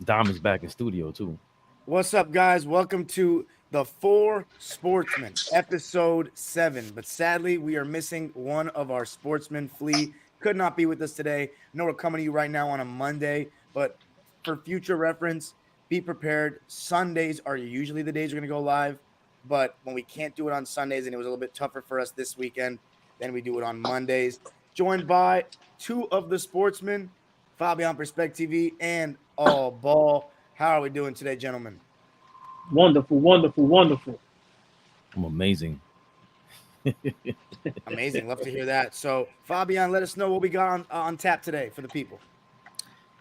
Dom is back in studio too. What's up, guys? Welcome to the Four Sportsmen, episode 7. But sadly, we are missing one of our sportsmen. Flea could not be with us today. I know we're coming to you right now on a Monday, but for future reference, be prepared. Sundays are usually the days we're going to go live, but when we can't do it on Sundays, and it was a little bit tougher for us this weekend, then we do it on Mondays. Joined by two of the sportsmen, Fabian Perspective TV and All Ball. How are we doing today, gentlemen? Wonderful, wonderful, wonderful. I'm amazing. Amazing. Love to hear that. So, Fabian, let us know what we got on tap today for the people.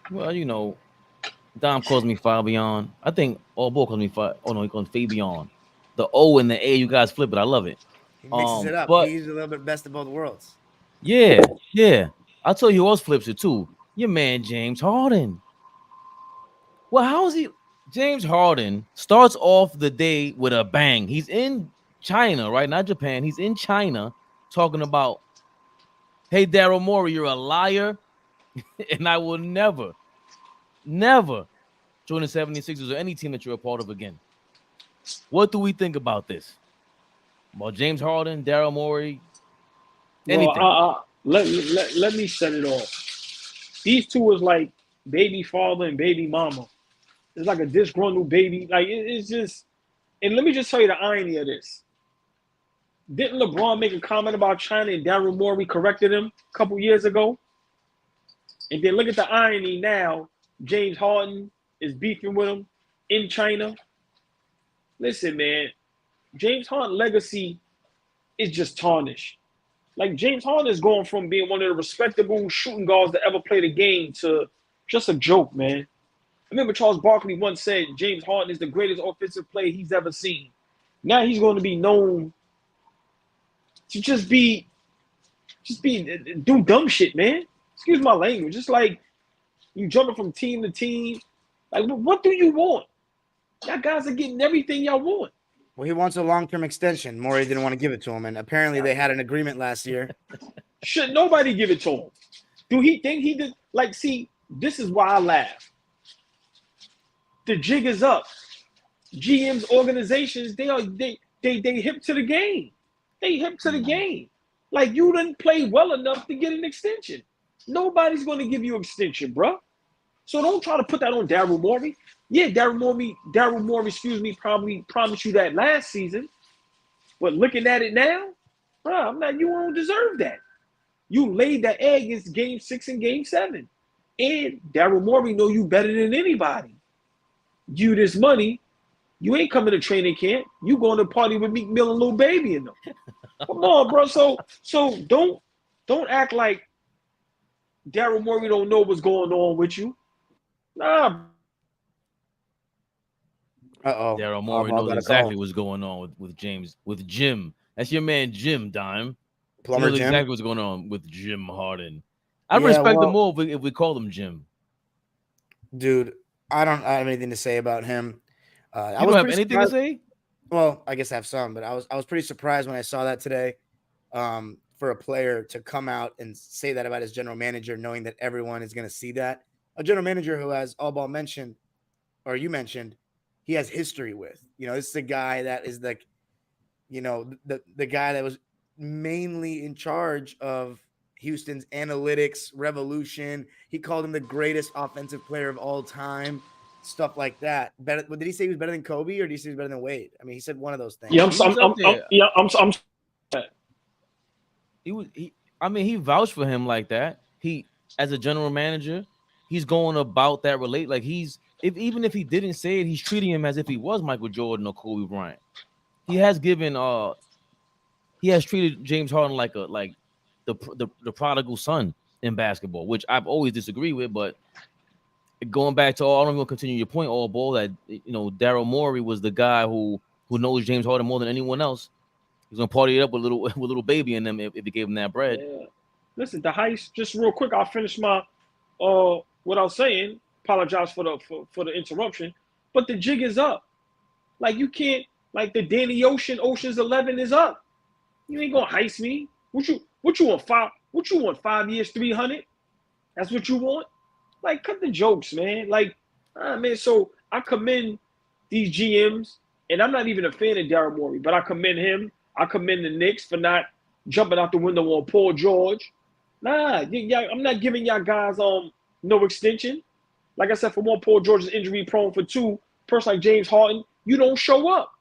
Well, Dom calls me Fabian. I think all calls me Oh no, he calls me Fabian. The O and the A, you guys flip it. I love it. He mixes it up. But He's a little bit best of both worlds. yeah. I'll tell you who else flips it too. Your man James Harden. Well, how is he? James Harden starts off the day with a bang. He's in China, right? Not Japan. He's in China talking about, hey, Daryl Morey, you're a liar. And I will never join the 76ers or any team that you're a part of again. What do we think about this? About James Harden, Daryl Morey, anything? Well, let me set it off. These two is like baby father and baby mama. It's like a disgruntled baby. Like it's just. And let me just tell you the irony of this. Didn't LeBron make a comment about China and Daryl Morey corrected him a couple years ago? And then look at the irony now. James Harden is beefing with him in China. Listen, man, James Harden legacy is just tarnished. Like James Harden is going from being one of the respectable shooting guards that ever played a game to just a joke, man. I remember Charles Barkley once said James Harden is the greatest offensive player he's ever seen. Now he's going to be known to just do dumb shit, man. Excuse my language. Just like you jumping from team to team. Like, what do you want? Y'all guys are getting everything y'all want. Well, he wants a long-term extension. Morey didn't want to give it to him, and apparently they had an agreement last year. Should nobody give it to him? Do he think he did? Like, see, this is why I laugh. The jig is up. GM's organizations, they hip to the game. They hip to the game. Like, you didn't play well enough to get an extension. Nobody's going to give you an extension, bro. So don't try to put that on Daryl Morey. Yeah, Daryl Morey, probably promised you that last season. But looking at it now, bro, you don't deserve that. You laid that egg against Game 6 and Game 7. And Daryl Morey know you better than anybody. You this money, you ain't coming to training camp. You going to party with Meek Mill and Lil Baby and them. Come on, bro. So don't act like Daryl Morey don't know what's going on with you. Nah. Daryl Morey knows exactly what's going on with Jim. That's your man Jim, Dime. Plumber he knows Jim. exactly what's going on with Jim Harden. I'd respect him more if we called him Jim. Dude, I don't have anything to say about him. You don't have anything to say? Well, I guess I have some, but I was pretty surprised when I saw that today. For a player to come out and say that about his general manager, knowing that everyone is going to see that. A general manager who, as All Ball mentioned, or you mentioned, he has history with. This is a guy that is like, the guy that was mainly in charge of Houston's analytics revolution. He called him the greatest offensive player of all time. Stuff like that. Better. Did he say he was better than Kobe, or did he say he was better than Wade? I mean, he said one of those things. Yeah, he vouched for him like that. He, as a general manager, he's going about that like even if he didn't say it, he's treating him as if he was Michael Jordan or Kobe Bryant. He has treated James Harden like the prodigal son in basketball, which I've always disagreed with. But going back to I don't even continue your point, All Ball, that Daryl Morey was the guy who knows James Harden more than anyone else. He's gonna party it up with little baby in them if he gave him that bread. Yeah. Listen, the heist. Just real quick, I'll finish my what I was saying. Apologize for the interruption, but the jig is up. Like you can't like the Danny Ocean's 11 is up. You ain't gonna heist me. What you want 5? What you want 5 years, 300? That's what you want. Like cut the jokes, man. Like Man, so I commend these GMs, and I'm not even a fan of Daryl Morey, but I commend him. I commend the Knicks for not jumping out the window on Paul George. I'm not giving y'all guys no extension. Like I said, for one, Paul George is injury prone. For two, person like James Harden, you don't show up.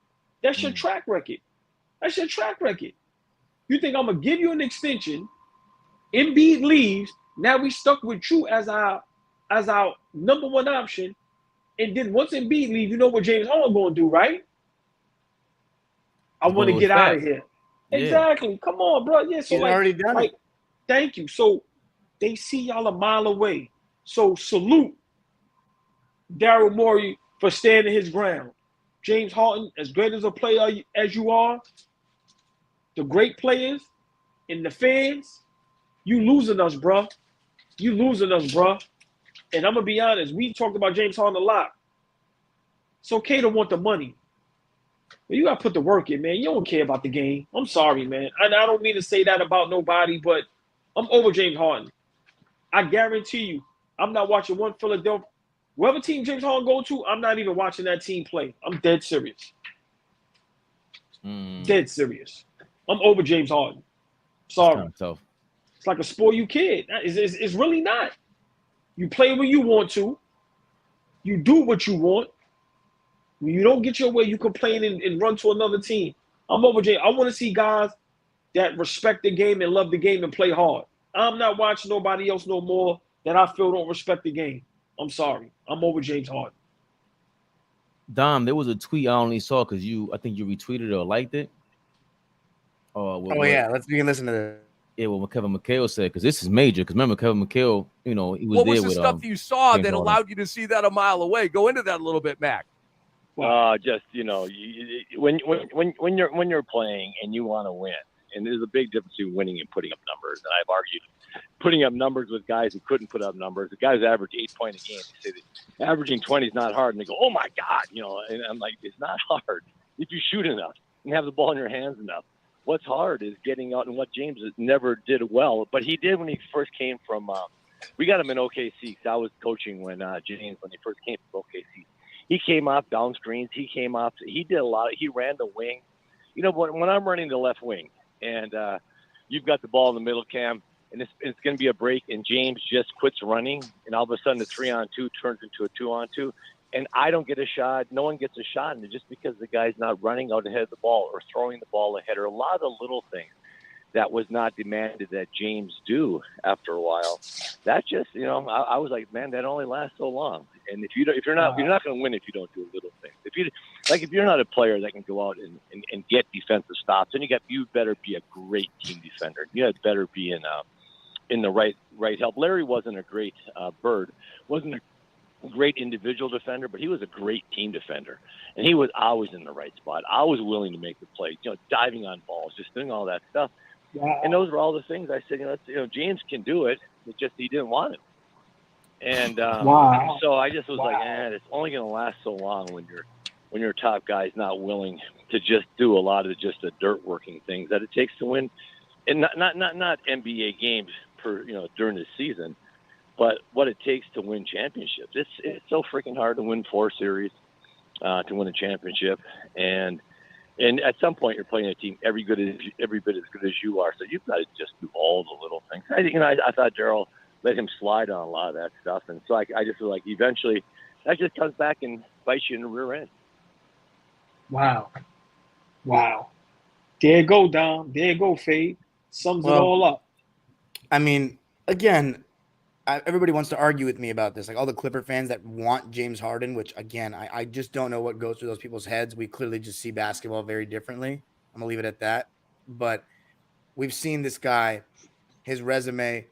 That's your track record. That's your track record. You think I'm gonna give you an extension? Embiid leaves. Now we stuck with you as our number one option. And then once Embiid leave, you know what James Harden gonna do, right? I He's want gonna to go get out fat. of here. Yeah. Exactly. Come on, bro. Yeah. So He's already done it. thank you. So they see y'all a mile away. So salute Daryl Morey for standing his ground. James Harden, as great as a player as you are, the great players and the fans, you losing us, bro. You losing us, bro. And I'm gonna be honest. We talked about James Harden a lot. It's okay to want the money. But you gotta put the work in, man. You don't care about the game. I'm sorry, man. I don't mean to say that about nobody, but I'm over James Harden. I guarantee you, I'm not watching one Philadelphia. Whatever team James Harden go to, I'm not even watching that team play. I'm dead serious. Dead serious. I'm over James Harden. Sorry. Kind of tough. It's like a spoil you kid. It's really not. You play when you want to. You do what you want. When you don't get your way, you complain and run to another team. I'm over James. I want to see guys that respect the game and love the game and play hard. I'm not watching nobody else no more that I feel don't respect the game. I'm sorry. I'm over James Harden. Dom, there was a tweet I only saw because I think you retweeted it or liked it. Yeah, we can listen to this. Yeah, what Kevin McHale said, because this is major. Because remember, Kevin McHale, he was what there was the with stuff you saw James that Harden. allowed you to see that a mile away? Go into that a little bit, Mac. Just when you're playing and you want to win, and there's a big difference between winning and putting up numbers. And I've argued putting up numbers with guys who couldn't put up numbers. The guys average 8 points a game. They say that averaging 20 is not hard, and they go, "Oh my God," And I'm like, it's not hard if you shoot enough and have the ball in your hands enough. What's hard is getting out, and what James never did well, but he did when he first came from. We got him in OKC because I was coaching when James when he first came from OKC. He came off down screens. He did a lot. He ran the wing. When I'm running the left wing and you've got the ball in the middle, Cam, and it's going to be a break, and James just quits running, and all of a sudden the 3-on-2 turns into a 2-on-2, and I don't get a shot. No one gets a shot, and just because the guy's not running out ahead of the ball or throwing the ball ahead, or a lot of the little things that was not demanded that James do after a while. That just, I was like, man, that only lasts so long. And you're not going to win if you don't do little things. If you're not a player that can go out and get defensive stops, then you better be a great team defender. You had better be in the right help. Larry wasn't a great wasn't a great individual defender, but he was a great team defender, and he was always in the right spot, always willing to make the play, diving on balls, just doing all that stuff. Wow. And those were all the things I said, James can do it. It's just he didn't want it. And so I just was like, it's only going to last so long when your top guy's not willing to just do a lot of just the dirt working things that it takes to win, and not NBA games during the season, but what it takes to win championships. It's so freaking hard to win 4 series, to win a championship, and at some point you're playing a team every bit as good as you are. So you've got to just do all the little things. I thought Daryl let him slide on a lot of that stuff, and so I just feel like eventually that just comes back and bites you in the rear end. Wow. There you go, Dom. There you go, Fade. Sums it all up. I mean, again, everybody wants to argue with me about this. Like all the Clipper fans that want James Harden, which again, I just don't know what goes through those people's heads. We clearly just see basketball very differently. I'm gonna leave it at that. But we've seen this guy, his resume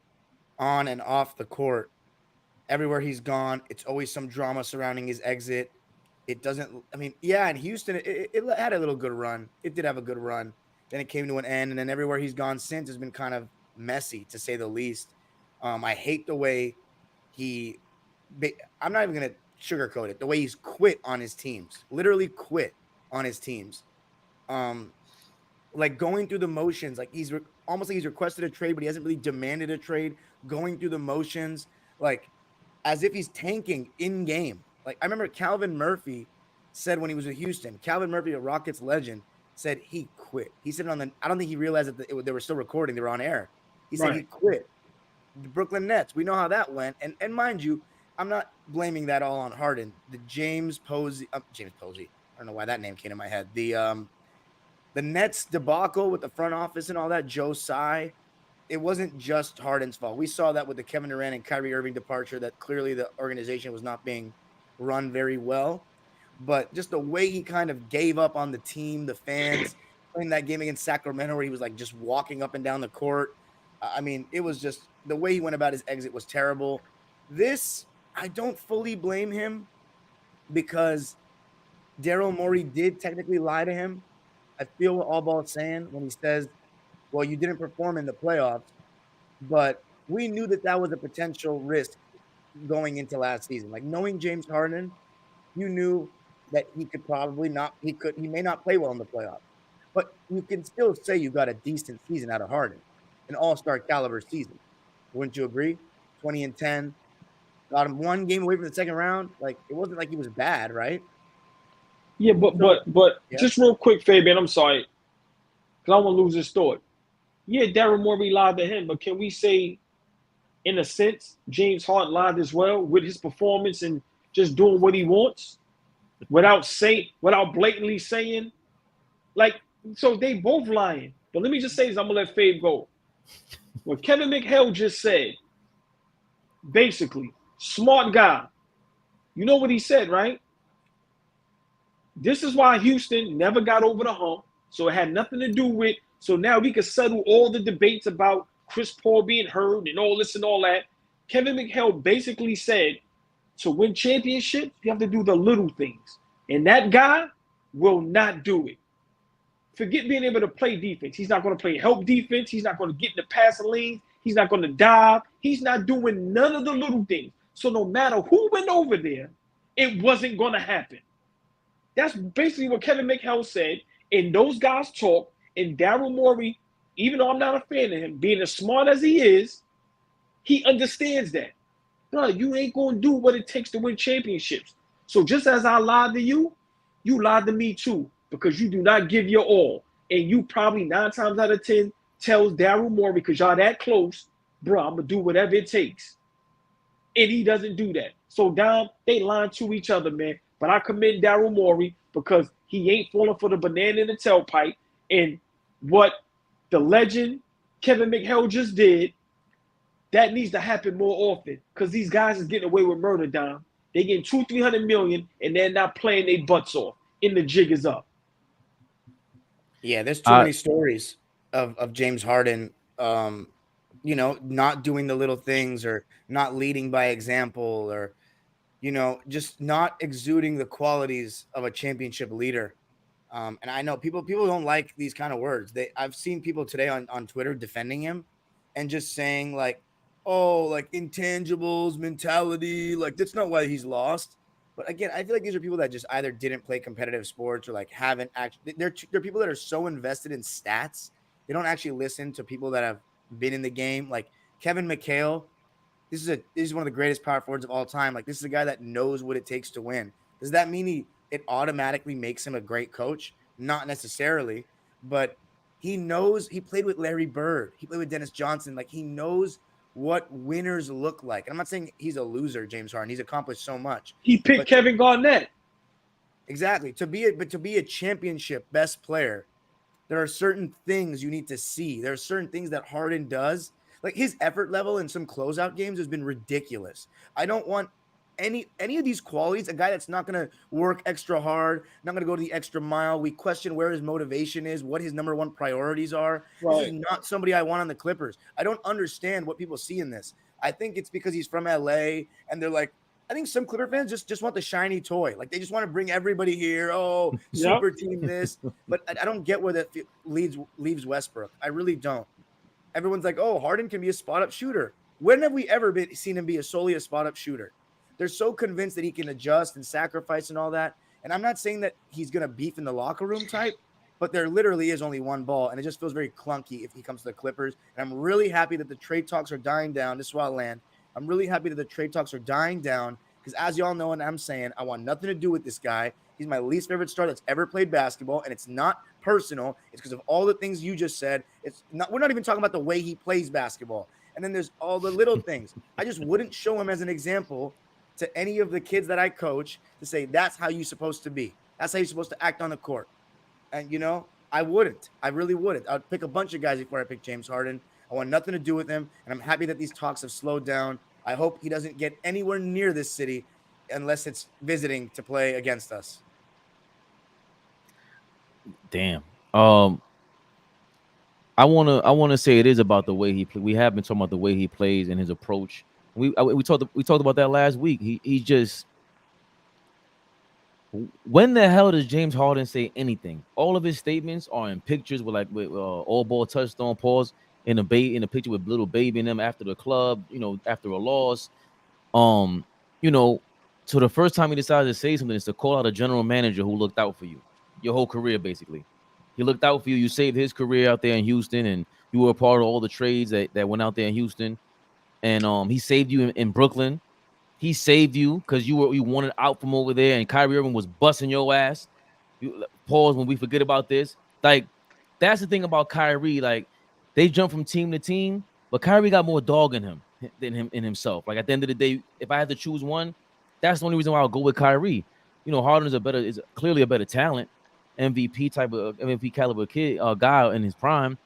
on and off the court, everywhere he's gone, it's always some drama surrounding his exit. It doesn't, in Houston, it had a little good run. It did have a good run. Then it came to an end, and then everywhere he's gone since has been kind of messy, to say the least. I hate the way I'm not even going to sugarcoat it, the way he's quit on his teams, literally quit on his teams. Like going through the motions, like almost like he's requested a trade, but he hasn't really demanded a trade, going through the motions, like as if he's tanking in game. Like I remember Calvin Murphy said when he was with Houston, Calvin Murphy, a Rockets legend, said he quit. He said on the, I don't think he realized that they were still recording, they were on air. He said he Right. quit. The Brooklyn Nets, we know how that went. And mind you, I'm not blaming that all on Harden. The James Posey. I don't know why that name came to my head. The Nets debacle with the front office and all that, Joe Tsai, it wasn't just Harden's fault. We saw that with the Kevin Durant and Kyrie Irving departure, that clearly the organization was not being run very well. But just the way he kind of gave up on the team, the fans, playing that game against Sacramento where he was like just walking up and down the court. I mean, it was just the way he went about his exit was terrible. This, I don't fully blame him because Daryl Morey did technically lie to him. I feel what All Ball is saying when he says, well, you didn't perform in the playoffs, but we knew that that was a potential risk going into last season. Like knowing James Harden, you knew that he could probably not, he may not play well in the playoffs, but you can still say you got a decent season out of Harden, an all-star caliber season. Wouldn't you agree? 20-10, got him one game away from the second round. Like it wasn't like he was bad, right? Yeah, but So, but but yeah. just real quick, Fabian, I'm sorry, because I won't lose this thought. Yeah, Daryl Morey lied to him, but can we say, in a sense, James Harden lied as well with his performance and just doing what he wants without blatantly saying, like, so they both lying. But let me just say this, I'm gonna let Fabe go. What Kevin McHale just said, basically, smart guy. You know what he said, right? This is why Houston never got over the hump. So it had nothing to do with, so now we can settle all the debates about Chris Paul being hurt and all this and all that. Kevin McHale basically said, to win championships, you have to do the little things. And that guy will not do it. Forget being able to play defense. He's not going to play help defense. He's not going to get in the passing lanes. He's not going to dive. He's not doing none of the little things. So no matter who went over there, it wasn't going to happen. That's basically what Kevin McHale said. And those guys talk. And Daryl Morey, even though I'm not a fan of him, being as smart as he is, he understands that. Bro, you ain't going to do what it takes to win championships. So just as I lied to you, you lied to me too, because you do not give your all. And you probably 9 times out of 10 tells Daryl Morey, because y'all that close, bro, I'm going to do whatever it takes. And he doesn't do that. So down, they lying to each other, man. But I commend Daryl Morey because he ain't falling for the banana in the tailpipe. And what the legend Kevin McHale just did, that needs to happen more often because these guys is getting away with murder, Dom. They getting $200-300 million and they're not playing their butts off. And the jig is up. Yeah, there's too many stories of James Harden, you know, not doing the little things or not leading by example or, you know, just not exuding the qualities of a championship leader. And I know people don't like these kind of words. I've seen people today on Twitter defending him and just saying like, oh, like intangibles, mentality, like that's not why he's lost. But again, I feel like these are people that just either didn't play competitive sports or like haven't actually. They're people that are so invested in stats they don't actually listen to people that have been in the game. Like Kevin McHale, this is one of the greatest power forwards of all time. Like this is a guy that knows what it takes to win. Does that mean it automatically makes him a great coach? Not necessarily, but he knows. He played with Larry Bird. He played with Dennis Johnson. Like he knows what winners look like. And I'm not saying he's a loser, James Harden. He's accomplished so much. He picked Kevin Garnett. Exactly. To be a championship best player, there are certain things you need to see. There are certain things that Harden does. Like his effort level in some closeout games has been ridiculous. I don't want any of these qualities, a guy that's not going to work extra hard, not going to go to the extra mile. We question where his motivation is, what his number one priorities are. Right. This is not somebody I want on the Clippers. I don't understand what people see in this. I think it's because he's from LA and they're like, I think some Clipper fans just want the shiny toy. Like they just want to bring everybody here. Oh, super team this. But I don't get where that leaves Westbrook. I really don't. Everyone's like, oh, Harden can be a spot-up shooter. When have we ever seen him be solely a spot-up shooter? They're so convinced that he can adjust and sacrifice and all that. And I'm not saying that he's going to beef in the locker room type, but there literally is only one ball, and it just feels very clunky if he comes to the Clippers. And I'm really happy that the trade talks are dying down. This is why I land. I'm really happy that the trade talks are dying down, Because as y'all know, and I'm saying, I want nothing to do with this guy. He's my least favorite star that's ever played basketball, and it's not personal. It's because of all the things you just said. It's not. We're not even talking about the way he plays basketball. And then there's all the little things. I just wouldn't show him as an example to any of the kids that I coach to say that's how you're supposed to be. That's how you're supposed to act on the court. And I wouldn't. I really wouldn't. I'd pick a bunch of guys before I pick James Harden. I want nothing to do with him, and I'm happy that these talks have slowed down. I hope he doesn't get anywhere near this city unless it's visiting to play against us. Damn. I wanna say it is about the way he play. We have been talking about the way he plays and his approach. We talked about that last week. He just, when the hell does James Harden say anything? All of his statements are in pictures with all ball touchdown pause in a picture with little baby in them after the club, after a loss. Um, you know, so the first time he decided to say something is to call out a general manager who looked out for you your whole career, basically. He looked out for you. You saved his career out there in Houston, and you were a part of all the trades that went out there in Houston. And he saved you in Brooklyn. He saved you because you wanted out from over there, and Kyrie Irving was busting your ass. Pause when we forget about this. Like, that's the thing about Kyrie. Like, they jump from team to team, but Kyrie got more dog in him than him in himself. Like, at the end of the day, if I had to choose one, that's the only reason why I'll go with Kyrie. Harden is clearly a better talent, MVP caliber guy in his prime.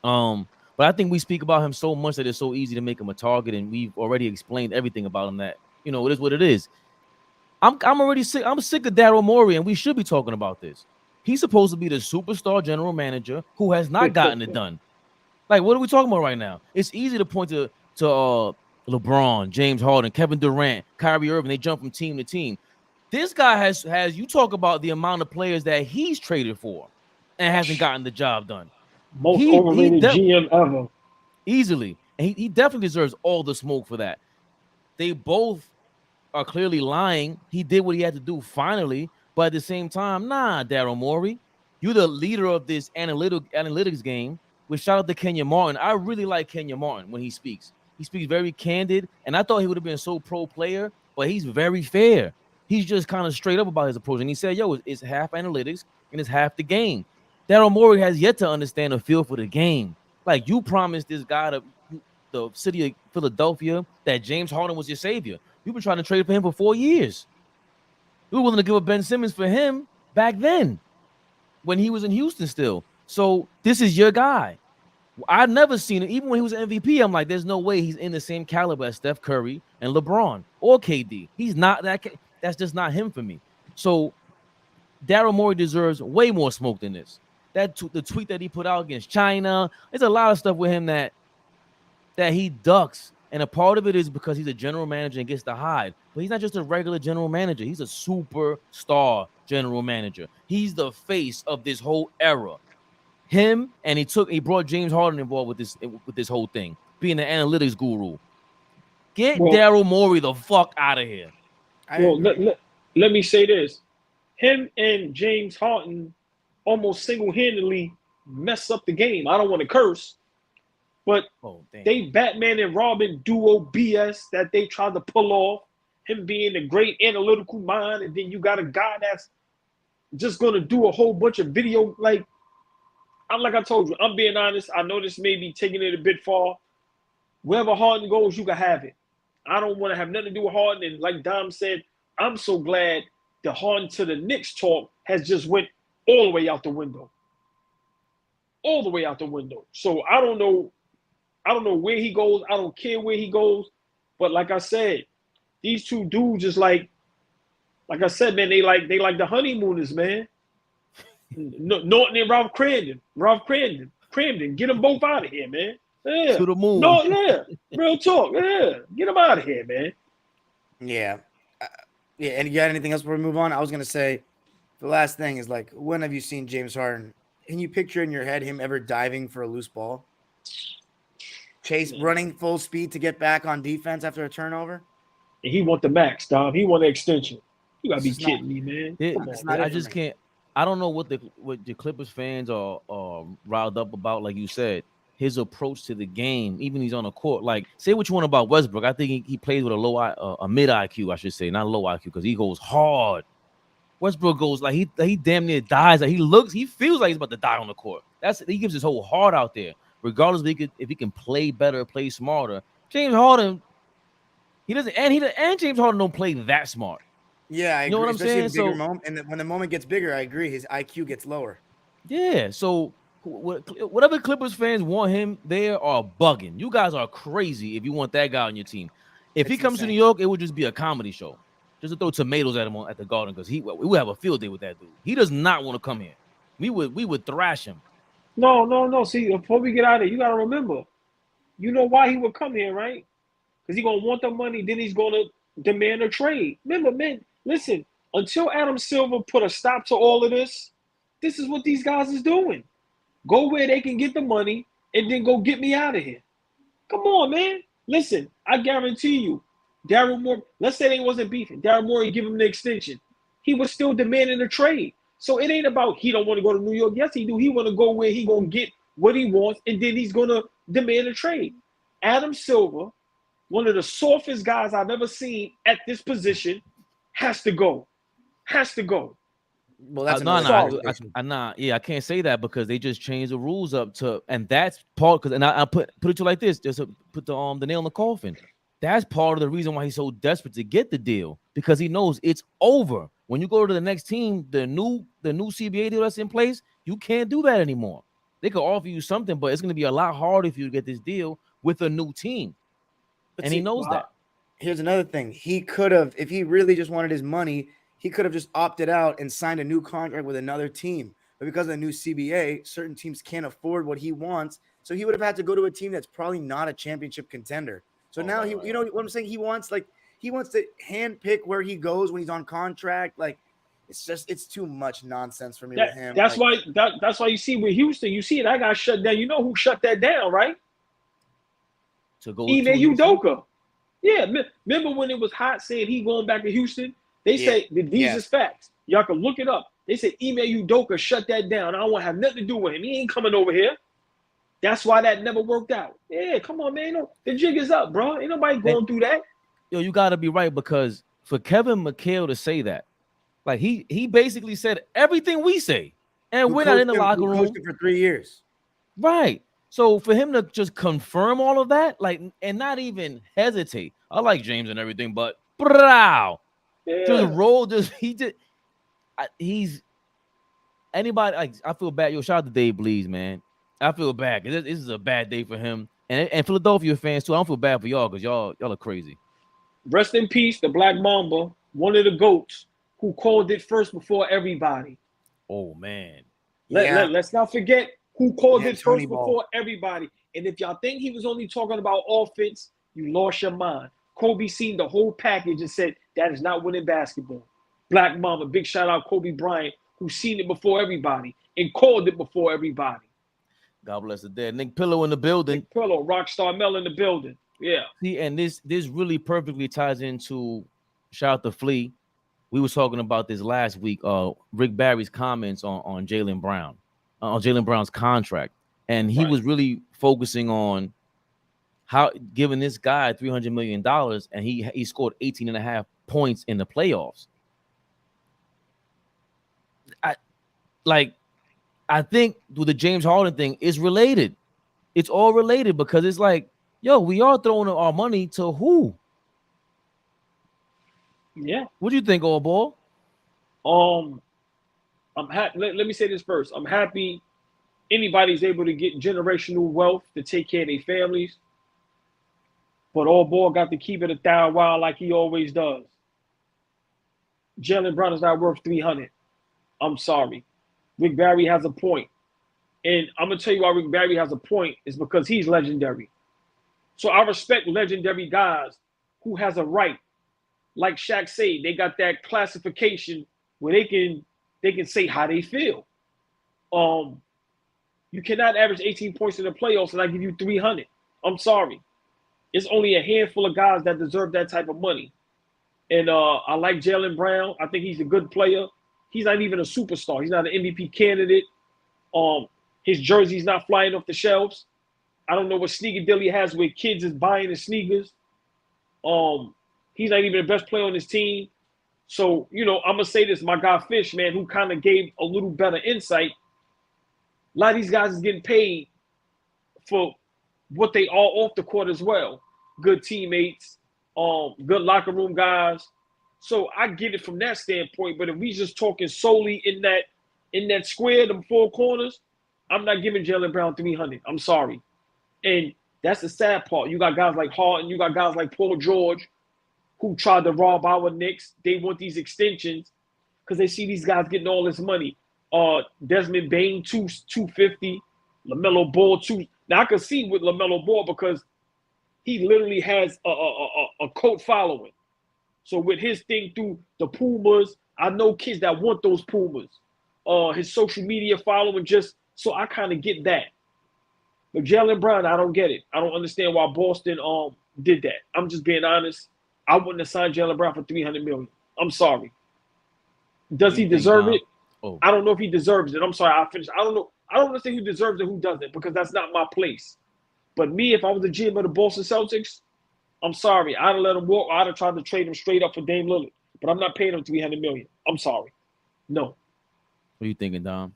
But I think we speak about him so much that it's so easy to make him a target, and we've already explained everything about him. That it is what it is. I'm already sick. I'm sick of Daryl Morey, and we should be talking about this. He's supposed to be the superstar general manager who has not gotten it done. Like, what are we talking about right now? It's easy to point to LeBron, James Harden, Kevin Durant, Kyrie Irving. They jump from team to team. This guy has you talk about the amount of players that he's traded for and hasn't gotten the job done. Most overrated GM ever. Easily. And he definitely deserves all the smoke for that. They both are clearly lying. He did what he had to do finally, but at the same time, Daryl Morey, you're the leader of this analytics game. With shout out to Kenya Martin. I really like Kenya Martin when he speaks. He speaks very candid, and I thought he would have been so pro player, but he's very fair. He's just kind of straight up about his approach, and he said, "Yo, it's half analytics and it's half the game." Daryl Morey has yet to understand the feel for the game. Like, you promised this guy the city of Philadelphia that James Harden was your savior. You've been trying to trade for him for 4 years. You were willing to give up Ben Simmons for him back then when he was in Houston still. So this is your guy. I've never seen it. Even when he was an MVP, I'm like, there's no way he's in the same caliber as Steph Curry and LeBron or KD. He's not that. That's just not him for me. So Daryl Morey deserves way more smoke than this. The tweet that he put out against China, there's a lot of stuff with him that he ducks. And a part of it is because he's a general manager and gets to hide. But he's not just a regular general manager. He's a superstar general manager. He's the face of this whole era. Him, and he brought James Harden involved with this whole thing, being an analytics guru. Get Daryl Morey the fuck out of here. Let me say this. Him and James Harden almost single-handedly mess up the game. I don't want to curse, but they Batman and Robin duo BS that they tried to pull off. Him being a great analytical mind, and then you got a guy that's just going to do a whole bunch of video. Like I told you, I'm being honest. I know this may be taking it a bit far. Wherever Harden goes, you can have it. I don't want to have nothing to do with Harden. And like Dom said, I'm so glad the Harden to the Knicks talk has just went all the way out the window. All the way out the window. So I don't know where he goes. I don't care where he goes. But like I said, these two dudes is like I said, man, they like the honeymooners, man. Norton and Ralph Cramden. Get them both out of here, man. Yeah. To the moon. No, yeah. Real talk. Yeah. Get them out of here, man. Yeah. And you got anything else before we move on? I was going to say, the last thing is, like, when have you seen James Harden? Can you picture in your head him ever diving for a loose ball? Running full speed to get back on defense after a turnover? And he want the max, Dom. He want the extension. You got to be kidding me, man. I just can't. I don't know what the Clippers fans are riled up about. Like you said, his approach to the game, even he's on the court. Like, say what you want about Westbrook. I think he plays with a mid IQ, I should say, not low IQ, because he goes hard. Westbrook goes like he damn near dies. Like he feels like he's about to die on the court. He gives his whole heart out there, regardless if he can play better, play smarter. James Harden, he doesn't, and James Harden don't play that smart. Yeah, I You know agree. what I'm Especially saying? in bigger So moment, and when the moment gets bigger, I agree. His IQ gets lower. yeah, so whatever Clippers fans want him there are bugging. You guys are crazy if you want that guy on your team. If he It's comes to New insane. York, it would just be a comedy show, just to throw tomatoes at him at the Garden, because we would have a field day with that dude. He does not want to come here. We would thrash him. No. See, before we get out of there, you gotta remember, you know why he would come here, right? Because he's gonna want the money, then he's gonna demand a trade. Remember, man, listen, until Adam Silver put a stop to all of this, this is what these guys is doing. Go where they can get the money and then go get me out of here. Come on, man. Listen, I guarantee you, Daryl Morey, let's say they wasn't beefing. Daryl Morey give him the extension. He was still demanding a trade. So it ain't about he don't want to go to New York. Yes, he do. He want to go where he going to get what he wants, and then he's going to demand a trade. Adam Silver, one of the softest guys I've ever seen at this position, has to go. Has to go. Well, that's No, another Sorry. conversation. yeah, I can't say that because they just changed the rules up to, and that's part. Because, and I put it to you like this, just to put the nail in the coffin. That's part of the reason why he's so desperate to get the deal, because he knows it's over. When you go to the next team, the new CBA deal that's in place, you can't do that anymore. They could offer you something, but it's going to be a lot harder for you to get this deal with a new team, But and see, he knows that. here's another thing. He could have, if he really just wanted his money, he could have just opted out and signed a new contract with another team. But because of the new CBA, certain teams can't afford what he wants. So he would have had to go to a team that's probably not a championship contender. So now right. you know what I'm saying? He wants to handpick where he goes when he's on contract. Like, it's too much nonsense for me with him. That's like, that's why you see with Houston, you see that got shut down. You know who shut that down, right? To go Ime to Houston? Udoka. Yeah, remember when it was hot saying he going back to Houston? They say these is facts. Y'all can look it up. They said Ime Udoka shut that down. I don't want to have nothing to do with him. He ain't coming over here. That's why that never worked out. Yeah, come on, man. The jig is up, bro. Ain't nobody going through that. Yo, you got to be right, because for Kevin McHale to say that, like he basically said everything we say, and we're not in the locker room. Coached him for 3 years. Right. So for him to just confirm all of that, like, and not even hesitate. I like James and everything, but just roll. He's anybody. Like, I feel bad. Yo, shout out to Dave Blees, man. I feel bad because this is a bad day for him and Philadelphia fans too. I don't feel bad for y'all because y'all are crazy. Rest in peace, the Black Mamba, one of the GOATs who called it first before everybody. Oh man. Let's not forget who called it Tony first Ball. before everybody. And if y'all think he was only talking about offense, you lost your mind. Kobe seen the whole package and said that is not winning basketball. Black Mamba, big shout out Kobe Bryant, who seen it before everybody and called it before everybody. God bless the dead. Nick Pillow in the building. Nick Pillow, Rockstar Mel in the building. Yeah. See, and this really perfectly ties into, shout out to Flea. We were talking about this last week. Rick Barry's comments on Jaylen Brown, on Jaylen Brown's contract, and he was really focusing on how giving this guy $300 million, and he scored 18.5 points in the playoffs. I think with the James Harden thing, it's related. It's all related because it's like, yo, we are throwing our money to who? Yeah. What do you think, old ball? I'm happy. Let me say this first. I'm happy anybody's able to get generational wealth to take care of their families. But old boy got to keep it 1,000 wild like he always does. Jaylen Brown is not worth 300. I'm sorry. Rick Barry has a point. And I'm going to tell you why Rick Barry has a point is because he's legendary. So I respect legendary guys who has a right. Like Shaq said, they got that classification where they can say how they feel. You cannot average 18 points in the playoffs and I give you 300. I'm sorry. It's only a handful of guys that deserve that type of money. And I like Jaylen Brown. I think he's a good player. He's not even a superstar. He's not an MVP candidate. His jersey's not flying off the shelves. I don't know what sneaker deal he has where kids is buying his sneakers. He's not even the best player on his team. So, I'm gonna say this, my guy Fish, man, who kind of gave a little better insight. A lot of these guys is getting paid for what they are off the court as well. Good teammates, good locker room guys. So I get it from that standpoint. But if we just talking solely in that square, them four corners, I'm not giving Jaylen Brown 300. I'm sorry. And that's the sad part. You got guys like Harden, you got guys like Paul George who tried to rob our Knicks. They want these extensions because they see these guys getting all this money. Desmond Bane, 250, LaMelo Ball, 2. Now I can see with LaMelo Ball because he literally has a cult following. So with his thing through the Pumas, I know kids that want those Pumas. His social media following, just so I kind of get that. But Jaylen Brown, I don't get it. I don't understand why Boston did that. I'm just being honest. I wouldn't have signed Jaylen Brown for $300 million. I'm sorry. Does he deserve it? Oh. I don't know if he deserves it. I'm sorry. I finished. I don't know. I don't understand who deserves it, who doesn't, because that's not my place. But me, if I was the GM of the Boston Celtics, I'm sorry. I'd have let him walk. I'd have tried to trade him straight up for Dame Lillard. But I'm not paying him $300 million. I'm sorry. No. What are you thinking, Dom?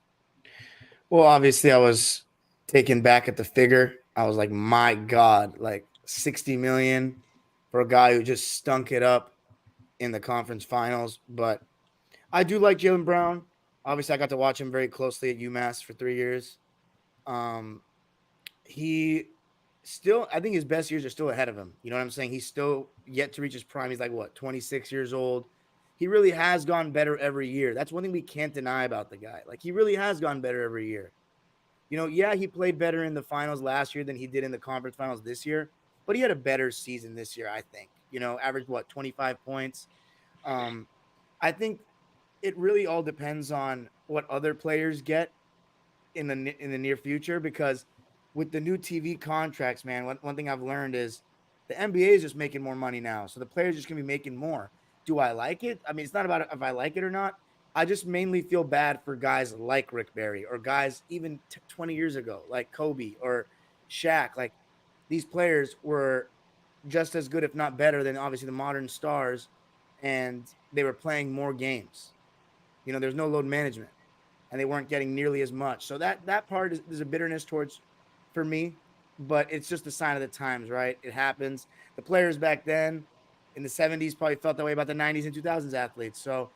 Well, obviously, I was taken back at the figure. I was like, my God, like $60 million for a guy who just stunk it up in the conference finals. But I do like Jaylen Brown. Obviously, I got to watch him very closely at UMass for 3 years. He still, I think his best years are still ahead of him. You know what I'm saying? He's still yet to reach his prime. He's like, 26 years old. He really has gone better every year. That's one thing we can't deny about the guy. Like, he really has gone better every year. He played better in the finals last year than he did in the conference finals this year, but he had a better season this year, I think. Averaged 25 points. I think it really all depends on what other players get in the near future, because with the new TV contracts, man, one thing I've learned is the NBA is just making more money now. So the players are just going to be making more. Do I like it? I mean, it's not about if I like it or not. I just mainly feel bad for guys like Rick Barry or guys even 20 years ago, like Kobe or Shaq. Like, these players were just as good, if not better, than obviously the modern stars, and they were playing more games. There's no load management, and they weren't getting nearly as much. So that part is a bitterness towards for me, but it's just a sign of the times, right? It happens. The players back then in the 70s probably felt that way about the 90s and 2000s athletes. So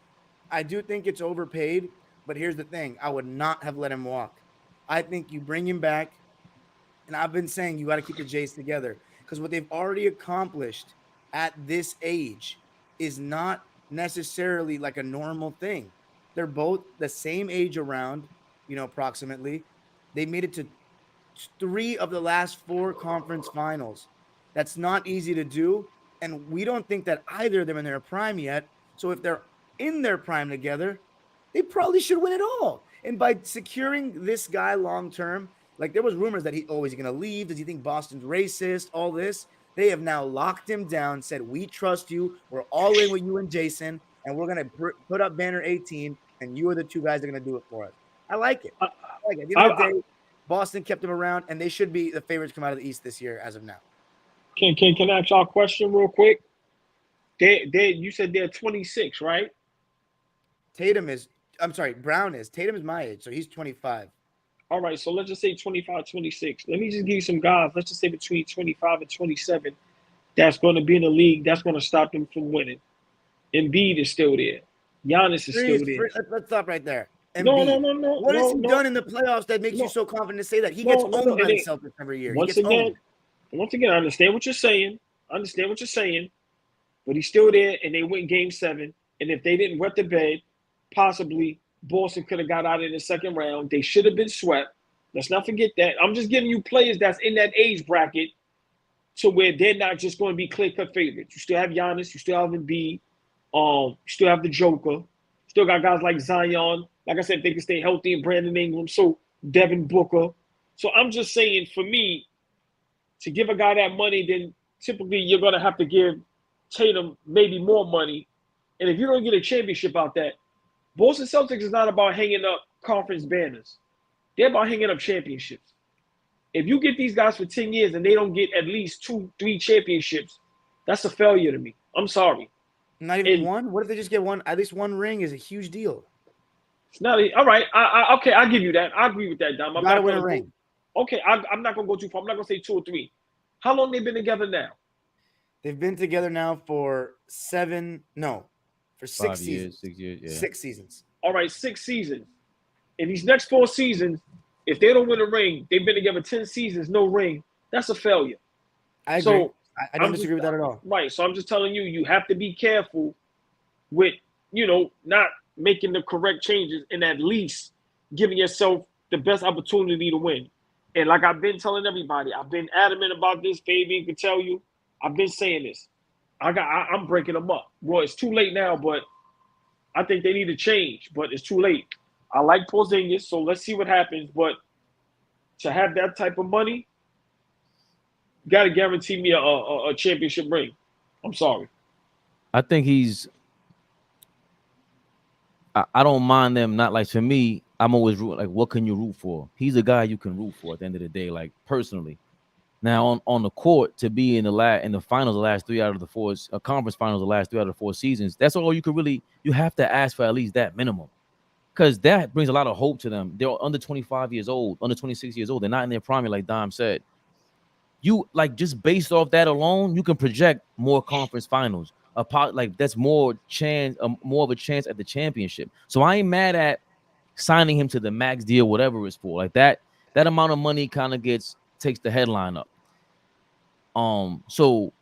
I do think it's overpaid, but here's the thing. I would not have let him walk. I think you bring him back, and I've been saying you got to keep the Jays together, because what they've already accomplished at this age is not necessarily like a normal thing. They're both the same age around, approximately. They made it to 3 of the last 4 conference finals. That's not easy to do, and we don't think that either of them in their prime yet. So if they're in their prime together, they probably should win it all. And by securing this guy long term, like, there was rumors that he's going to leave. Does he think Boston's racist? All this. They have now locked him down, said, we trust you. We're all in with you and Jason, and we're going to put up banner 18, and you are the 2 guys that are going to do it for us. I like it. At the end of the day, Boston kept him around, and they should be the favorites to come out of the East this year as of now. Can I ask y'all a question real quick? You said they're 26, right? Brown is. Tatum is my age, so he's 25. All right, so let's just say 25, 26. Let me just give you some guys. Let's just say between 25 and 27 that's going to be in the league, that's going to stop them from winning. Embiid is still there. Giannis is still there. Let's stop right there. No. What has he done in the playoffs that makes you so confident to say that? He gets owned by the Celtics every year. Once again, I understand what you're saying. But he's still there, and they win Game 7. And if they didn't wet the bed, possibly Boston could have got out in the second round. They should have been swept. Let's not forget that. I'm just giving you players that's in that age bracket to where they're not just going to be clear-cut favorites. You still have Giannis. You still have Embiid. You still have the Joker. Still got guys like Zion. Like I said, they can stay healthy, and Brandon Ingram. So Devin Booker. So I'm just saying, for me, to give a guy that money, then typically you're going to have to give Tatum maybe more money. And if you don't get a championship out that, Boston Celtics is not about hanging up conference banners. They're about hanging up championships. If you get these guys for 10 years and they don't get at least 2-3 championships, that's a failure to me. I'm sorry. Not even And one. What if they just get one? At least one ring is a huge deal. it's not all right. Okay, I'll give you that. I agree with that, Dom. You I'm gotta not win gonna a ring. okay, I'm not gonna go too far. I'm not gonna say 2 or 3. How long they been together now? They've been together now for 6 5 seasons. years, 6 years. Yeah. 6 seasons. All right, 6 seasons. In these next 4 seasons, if they don't win a ring, they've been together 10 seasons, no ring. That's a failure. I agree. So I don't disagree with that at all. right. So I'm just telling you, you have to be careful with, not making the correct changes and at least giving yourself the best opportunity to win. And like I've been telling everybody, I've been adamant about this. Fabian can tell you, I've been saying this. I'm breaking them up. Well, it's too late now, but I think they need to change. But it's too late. I like Porzingis, so let's see what happens. But to have that type of money, you got to guarantee me a championship ring. I'm sorry. I think I don't mind them not like for me. I'm always like, what can you root for? He's a guy you can root for at the end of the day, like personally. Now on the court to be in the finals the last 3 out of the 4 conference finals the last 3 out of the 4 seasons. That's all you could really. You have to ask for at least that minimum, because that brings a lot of hope to them. They're under 25 years old, under 26 years old. They're not in their prime, like Dom said. You like just based off that alone, you can project more conference finals. Like that's more of a chance at the championship. So I ain't mad at signing him to the max deal, whatever it's for. Like that amount of money kind of takes the headline up. So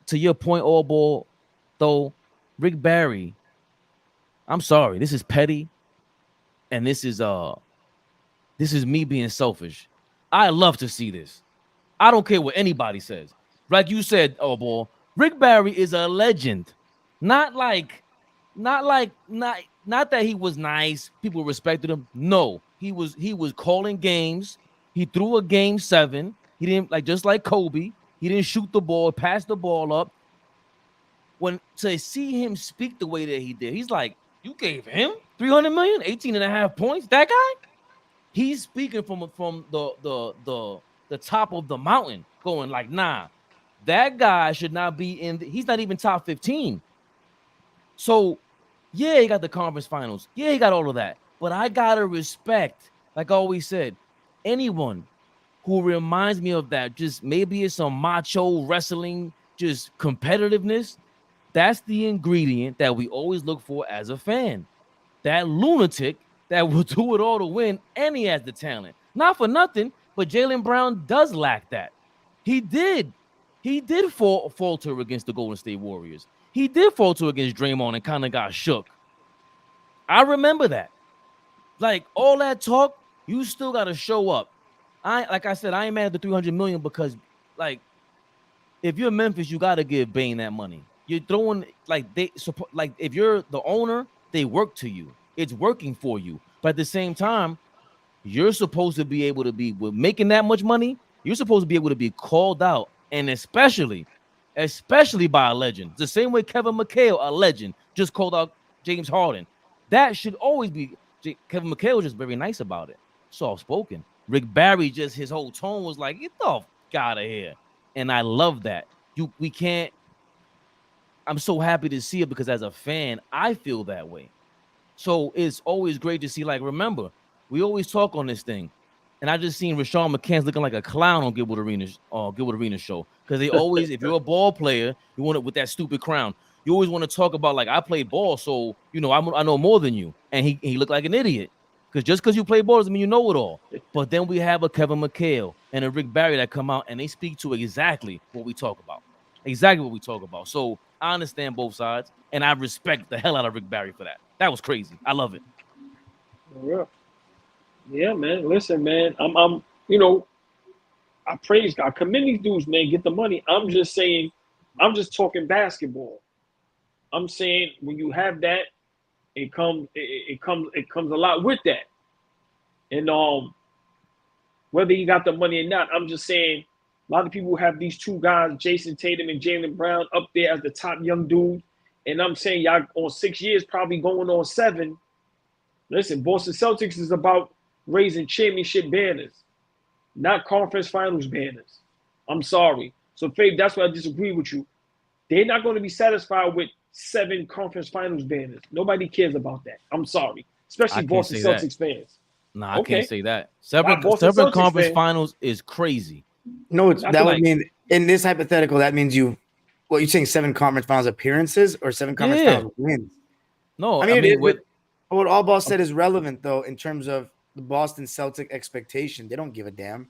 to your point, all ball, though, Rick Barry, I'm sorry, this is petty, and this is me being selfish. I love to see this. I don't care what anybody says. Like you said, oh boy, Rick Barry is a legend. Not that he was nice, people respected him. No, he was calling games. He threw a game 7. He didn't just like Kobe. He didn't shoot the ball, pass the ball up. When to see him speak the way that he did, he's like, you gave him 300 million, 18 and a half points. That guy, he's speaking from the top of the mountain, going like, nah, that guy should not be he's not even top 15. So, yeah, he got the conference finals. Yeah, he got all of that. But I gotta respect, like I always said, anyone who reminds me of that, just maybe it's some macho wrestling, just competitiveness. That's the ingredient that we always look for as a fan. That lunatic that will do it all to win, and he has the talent. Not for nothing, but Jaylen Brown does lack that. He did falter against the Golden State Warriors. He did falter against Draymond and kind of got shook. I remember that. Like all that talk, you still got to show up. Like I said, I ain't mad at the 300 million because, like, if you're Memphis, you got to give Bane that money. You're throwing if you're the owner, they work to you. It's working for you. But at the same time, you're supposed to be able to be with making that much money. You're supposed to be able to be called out, and especially by a legend. The same way Kevin McHale, a legend, just called out James Harden. That should always be. Kevin McHale was just very nice about it. Soft spoken. Rick Barry, just his whole tone was like, get the fuck out of here. And I love that. We can't. I'm so happy to see it because as a fan, I feel that way. So it's always great to see. Like, remember, we always talk on this thing, and I just seen Rashawn McCants looking like a clown on Gilbert Arena show, because they always, if you're a ball player, you want it with that stupid crown. You always want to talk about, like, I played ball, so I know more than you, and he looked like an idiot, because just because you play ball doesn't mean you know it all. But then we have a Kevin McHale and a Rick Barry that come out and they speak to exactly what we talk about. So I understand both sides, and I respect the hell out of Rick Barry for that. That was crazy. I love it. Yeah, man. Listen, man. I'm I praise God. Commend these dudes, man. Get the money. I'm just saying. I'm just talking basketball. I'm saying when you have that, it comes a lot with that. And whether you got the money or not, I'm just saying. A lot of people have these two guys, Jason Tatum and Jaylen Brown, up there as the top young dude. And I'm saying y'all on 6 years, probably going on 7. Listen, Boston Celtics is about raising championship banners. not conference finals banners. I'm sorry. So, Faith, that's why I disagree with you. They're not going to be satisfied with 7 conference finals banners. Nobody cares about that. I'm sorry, I especially can't Boston say that. Celtics fans. Nah, I can't Okay, say that. why Seven Boston seven Celtics conference fan? finals is crazy. No, Not that the, would Like, mean in this hypothetical, that means you're saying 7 conference finals appearances or 7 conference yeah. finals wins? No, I I mean, it mean is, what but what all ball said is relevant though in terms of the Boston Celtic expectation. They don't give a damn.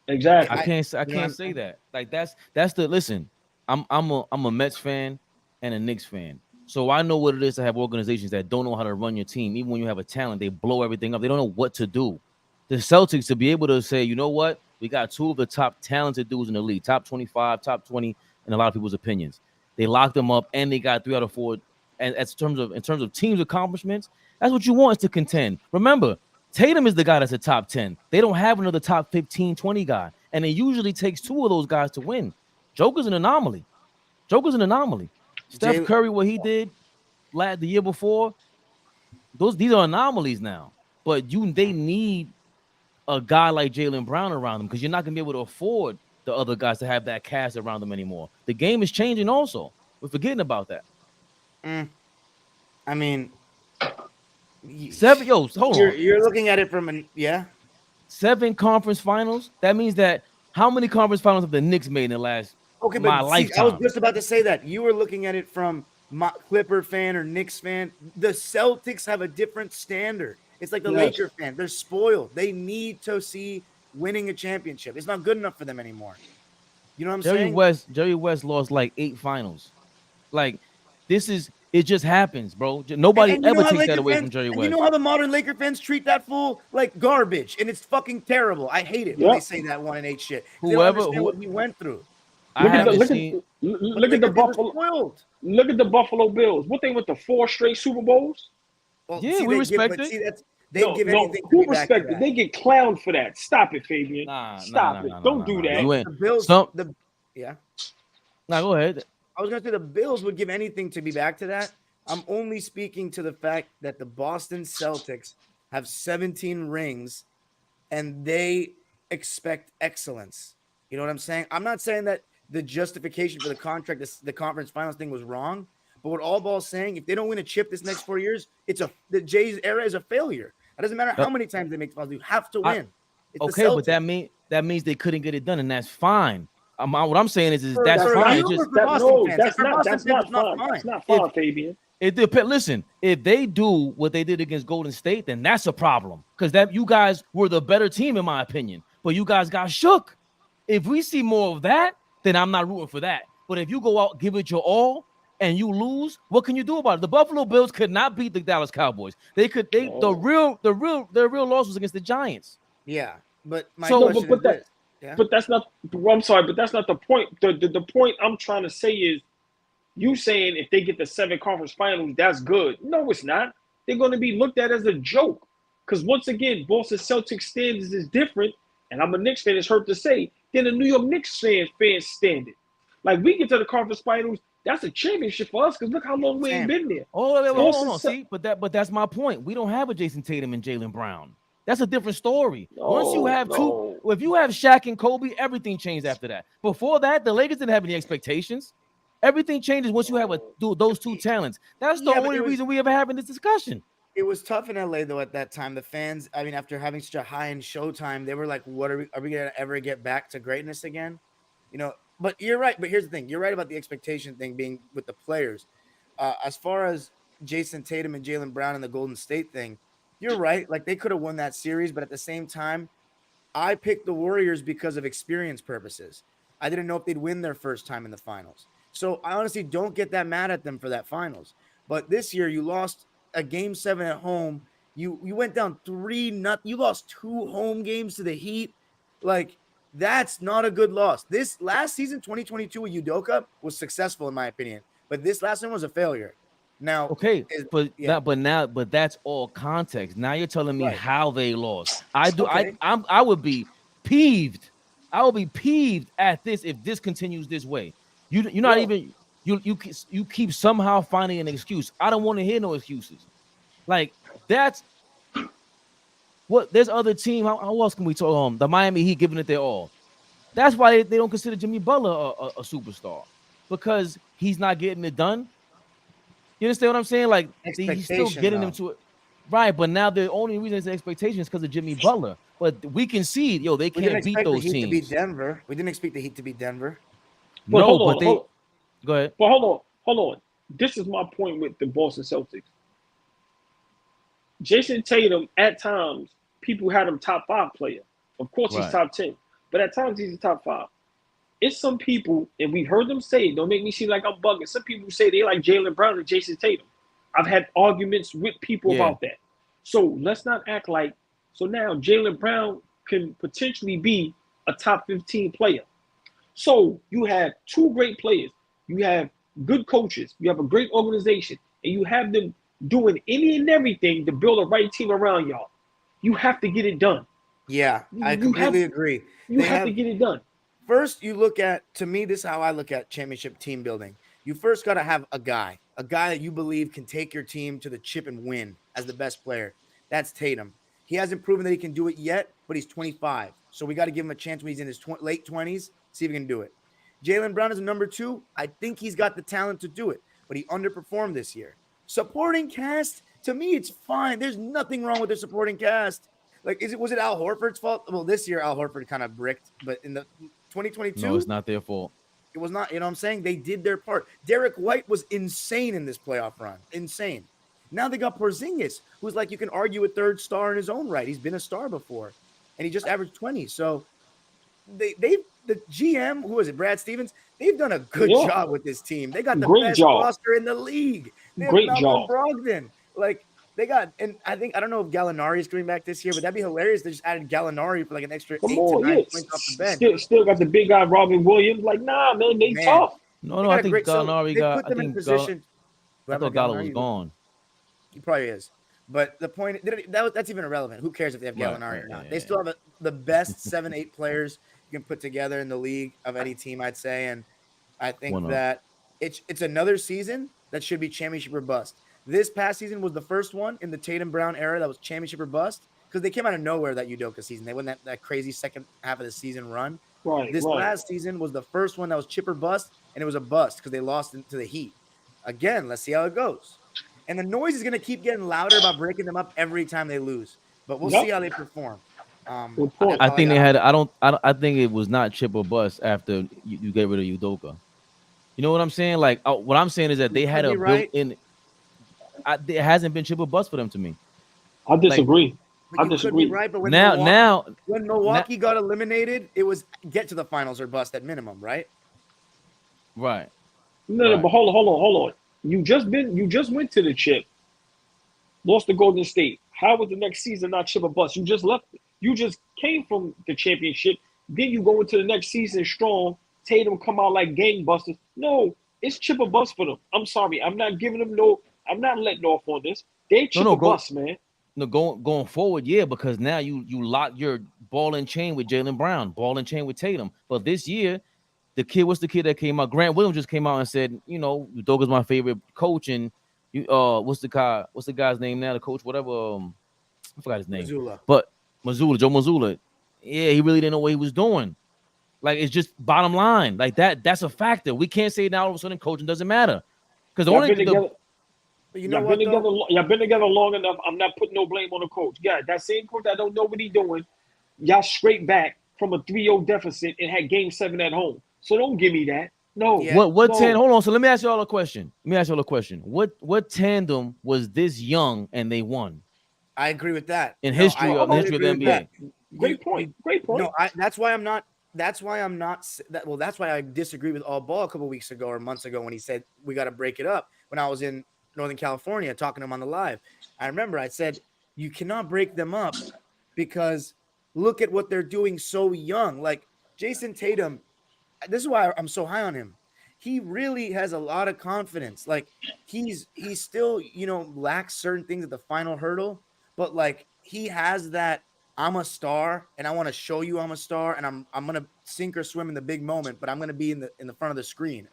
I exactly. can't I You know what can't I'm say saying? that. Like that's the listen. I'm a Mets fan and a Knicks fan. So I know what it is to have organizations that don't know how to run your team. Even when you have a talent, they blow everything up. They don't know what to do. The Celtics to be able to say, you know what, we got 2 of the top talented dudes in the league, top 25, top 20, in a lot of people's opinions. They locked them up and they got 3 out of 4. And in terms of teams accomplishments, that's what you want is to contend. Remember, Tatum is the guy that's a top 10. They don't have another top 15, 20 guy. And it usually takes 2 of those guys to win. Joker's an anomaly. Joker's an anomaly. Steph Jay, Curry, what he did the year before, these are anomalies now. But they need a guy like Jaylen Brown around them because you're not gonna be able to afford the other guys to have that cast around them anymore. The game is changing also. We're forgetting about that. I mean, 7, hold on. you're looking at it from yeah. 7 conference finals. That means that how many conference finals have the Knicks made in the last Okay, my but see, I was lifetime? just about to say that. You were looking at it from my Clipper fan or Knicks fan. The Celtics have a different standard. It's like the Yes. Laker fan. They're spoiled. They need to see winning a championship. It's not good enough for them anymore. You know what I'm saying? Jerry West lost like 8 finals. Like it just happens, bro. Nobody And you know ever how takes that Laker away fans, from Jerry and you West. know how the modern Laker fans treat that fool like garbage, and it's fucking terrible. I hate it when they Yep. say that 1 and 8 shit. They don't Whoever understand who what he went through. I Look at the haven't look seen. at But look at the Laker fans are Buffalo. spoiled. Look at the Buffalo Bills. What they went to 4 straight Super Bowls? Well, Yeah, see, we they give, respect but it. see, they'd No, give no. anything to Who be back to respected? that. They get clowned for that. Stop it, Fabian. Nah. Stop it. Don't do that. You ain't The Bills, some. yeah. Nah, go ahead. I was gonna say the Bills would give anything to be back to that. I'm only speaking to the fact that the Boston Celtics have 17 rings and they expect excellence. You know what I'm saying? I'm not saying that the justification for the contract, the conference finals thing was wrong, but what all ball's saying, if they don't win a chip this next 4 years, the Jays era is a failure. It doesn't matter how many times they make the finals, you have to I, win. It's the okay, but Celtics. that means they couldn't get it done, and that's fine. What I'm saying is For, that's That's for not fine. you It or just for Boston fans. And for Boston that's fans, it's not not fine. That's fine. not If fine, Fabian. it depends. Listen, if they do what they did against Golden State, then that's a problem because that you guys were the better team in my opinion, but you guys got shook. If we see more of that, then I'm not rooting for that. But if you go out, give it your all, and you lose, what can you do about it? The Buffalo Bills could not beat the Dallas Cowboys. They could. The real loss was against the Giants. Yeah. But my So No, question is this. Yeah. but that's not. I'm sorry, but that's not the point. The point I'm trying to say is, you saying if they get the 7 conference finals, that's good. No, it's not. They're going to be looked at as a joke. Because once again, Boston Celtics standards is different, and I'm a Knicks fan, it's hurt to say, than the New York Knicks fans standard. Like, we get to the conference finals, that's a championship for us because look how long we ain't been there. hold on. Boston See, but that's my point. We don't have a Jason Tatum and Jaylen Brown. That's a different story. Once you have two, if you have Shaq and Kobe, everything changed after that. Before that, the Lakers didn't have any expectations. Everything changes once you have those 2 talents. That's the only reason we ever having this discussion. It was tough in LA though at that time. The fans, I mean, after having such a high end showtime, they were like, "What are we gonna ever get back to greatness again?" You know. But you're right. But here's the thing: you're right about the expectation thing being with the players. As far as Jason Tatum and Jaylen Brown and the Golden State thing, you're right. Like they could have won that series, but at the same time, I picked the Warriors because of experience purposes. I didn't know if they'd win their first time in the finals. So I honestly don't get that mad at them for that finals. But this year you lost a game 7 at home. You went down 3-0. You lost 2 home games to the Heat. Like that's not a good loss. This last season 2022 with Udoka was successful in my opinion, but this last one was a failure. Now, okay, but that's all context. Now you're telling me how they lost. Okay. I would be peeved. I will be peeved at this if this continues this way. You're not even you keep somehow finding an excuse. I don't want to hear no excuses. Like that's What? There's other team. How else can we talk? The Miami Heat giving it their all. That's why they don't consider Jimmy Butler a superstar because he's not getting it done. You understand what I'm saying? Like he's still Expectation, getting them though. to it. Right, but now the only reason it's expectation is because of Jimmy Butler. But we can see, they We didn't can't beat expect the those Heat to beat teams. Denver. We didn't expect the Heat to beat Denver. But No, but they go ahead. hold on. This is my point with the Boston Celtics. Jason Tatum, at times, people had him top 5 player. Of course, he's Right. top 10, but at times he's a top 5. It's some people, and we heard them say, don't make me seem like I'm bugging. Some people say they like Jaylen Brown and Jason Tatum. I've had arguments with people Yeah. about that. So let's not act like. So now Jaylen Brown can potentially be a top 15 player. So you have 2 great players. You have good coaches. You have a great organization, and you have them doing any and everything to build a right team around y'all. You have to get it done. Yeah, I You completely have- agree. You have to get it done. First, you look at, to me, this is how I look at championship team building. You first got to have a guy that you believe can take your team to the chip and win as the best player. That's Tatum. He hasn't proven that he can do it yet, but he's 25. So we got to give him a chance when he's in his late 20s, see if he can do it. Jaylen Brown is a number 2. I think he's got the talent to do it, but he underperformed this year. Supporting cast, to me, it's fine. There's nothing wrong with the supporting cast. Like, was it Al Horford's fault? Well, this year Al Horford kind of bricked, but in the 2022, No, it's not their fault. it was not. You know what I'm saying? They did their part. Derek White was insane in this playoff run. Insane. Now they got Porzingis, who's like, you can argue a third star in his own right. He's been a star before, and he just averaged 20. So the GM, who is it, Brad Stevens? They've done a good job with this team. They got the best roster in the league. They have Malcolm Brogdon. Like, they got, and I don't know if Gallinari is coming back this year, but that'd be hilarious. They just added Gallinari for like an extra 8 to 9 points off the bench. Still got the big guy Robin Williams. Like, nah, man, they tough. No, I think Gallinari they put them in position. I thought Gallo was gone. He probably is. But the point, that's even irrelevant. Who cares if they have Gallinari or not? They still have the best 7-8 players you can put together in the league of any team, I'd say. And I think that it's another season that should be championship or bust. This past season was the first one in the Tatum Brown era that was championship or bust because they came out of nowhere that Udoka season. They went that crazy second half of the season run. This last season was the first one that was chip or bust, and it was a bust because they lost to the Heat. Again, let's see how it goes. And the noise is going to keep getting louder about breaking them up every time they lose. But we'll see how they perform. I think they had. I think it was not chip or bust after you get rid of Udoka. You know what I'm saying? Like what I'm saying is that they had a built-in. It hasn't been chip or bust for them to me. I disagree. I disagree. Right, but when Milwaukee got eliminated, it was get to the finals or bust at minimum, right? Right. No, but hold on. You just went to the chip, lost to Golden State. How was the next season not chip or bust? You just left. You just came from the championship. Then you go into the next season strong. Tatum come out like gangbusters. No, it's chip or bust for them. I'm sorry. I'm not giving them no. I'm not letting off on this. They chip or bust, man. No, going forward, yeah, because now you lock your ball and chain with Jaylen Brown, ball and chain with Tatum. But this year, what's the kid that came out? Grant Williams just came out and said, Udoka's my favorite coach, and what's the guy's name now? The coach, whatever. I forgot his name. Mazzulla. But Joe Mazzulla. Yeah, he really didn't know what he was doing. Like, it's just bottom line. Like that's a factor. We can't say now all of a sudden coaching doesn't matter. Because y'all been together long enough. I'm not putting no blame on the coach. Yeah, that same coach that don't know what he's doing, y'all straight back from a 3-0 deficit and had game 7 at home. So don't give me that. No. Yeah. What hold on. So let me ask y'all a question. What tandem was this young and they won? I agree with that. In history of the NBA. Great point. No, that's why I disagree with All Ball a couple weeks ago or months ago when he said we got to break it up. When I was in Northern California talking to him on the live, I remember I said you cannot break them up because look at what they're doing so young. Like Jason Tatum, this is why I'm so high on him. He really has a lot of confidence. Like he's still, lacks certain things at the final hurdle, but like he has that I'm a star and I want to show you I'm a star and I'm going to sink or swim in the big moment, but I'm going to be in the front of the screen.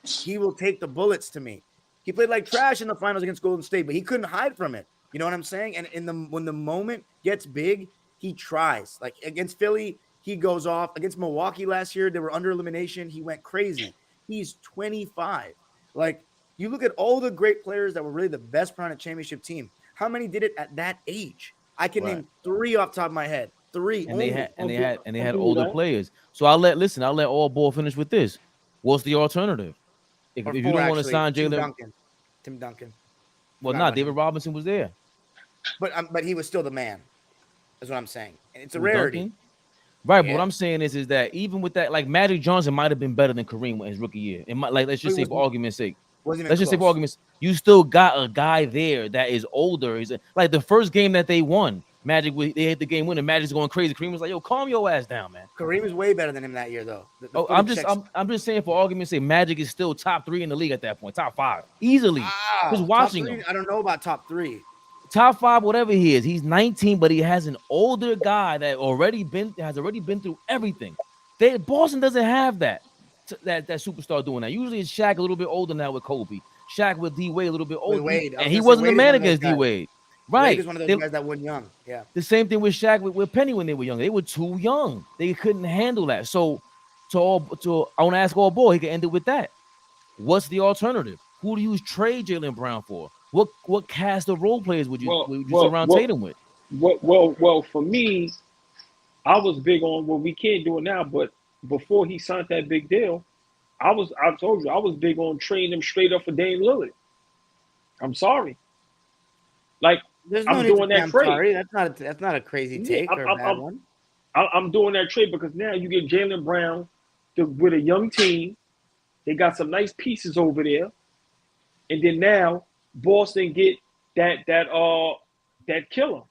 He will take the bullets to me. He played like trash in the finals against Golden State, but he couldn't hide from it. You know what I'm saying? And when the moment gets big, he tries. Like against Philly, he goes off. Against Milwaukee last year, they were under elimination. He went crazy. He's 25. Like you look at all the great players that were really the best player on a championship team. How many did it at that age? I can Right. name 3 off the top of my head. 3 And they only. had and they I'll had and they I'll had give you older that. players. So I'll let all ball finish with this. What's the alternative? If Or you 4 don't want to actually. sign Tim Jalen, Duncan. Tim Duncan. well, Forgot not about David him. Robinson was there. But he was still the man. Is what I'm saying. And it's a Who, rarity. Duncan? Right, but what Yeah. I'm saying is that even with that, like Magic Johnson might have been better than Kareem in his rookie year. It might, like let's But just he say for wasn't argument's sake, even let's just say for close. argument's, you still got a guy there that is older. He's like the first game that they won, Magic. They hit the game winner. Magic's going crazy. Kareem was like, "Yo, calm your ass down, man." Kareem is way better than him that year, though. The Oh, footage checks. I'm just saying for argument's sake, Magic is still top 3 in the league at that point, top 5 easily. Just Top watching 3. him, I don't know about top 3. top 5, whatever he is. He's 19, but he has an older guy that has already been through everything. Boston doesn't have that superstar doing that. Usually it's Shaq a little bit older now with Kobe. Shaq with D Wade a little bit With older, Wade, I and was he gonna say wasn't the Wade is man one of those against D guys. Wade. Wade Right. is one of those guys that went young. Yeah. The same thing with Shaq with Penny when they were young. They were too young. They couldn't handle that. So I want to ask all boy, he can end it with that. What's the alternative? Who do you trade Jalen Brown for? What cast of role players would Well, you well, surround well, Tatum with? well. For me, I was big on we can't do it now, but before he signed that big deal, I told you I was big on trading him straight up for Dame Lillard. I'm sorry, like There's no I'm need to doing say that I'm trade. sorry. That's not a crazy Yeah, take or a bad one. I'm doing that trade because now you get Jalen Brown with a young team. They got some nice pieces over there, and then now Boston get that killer,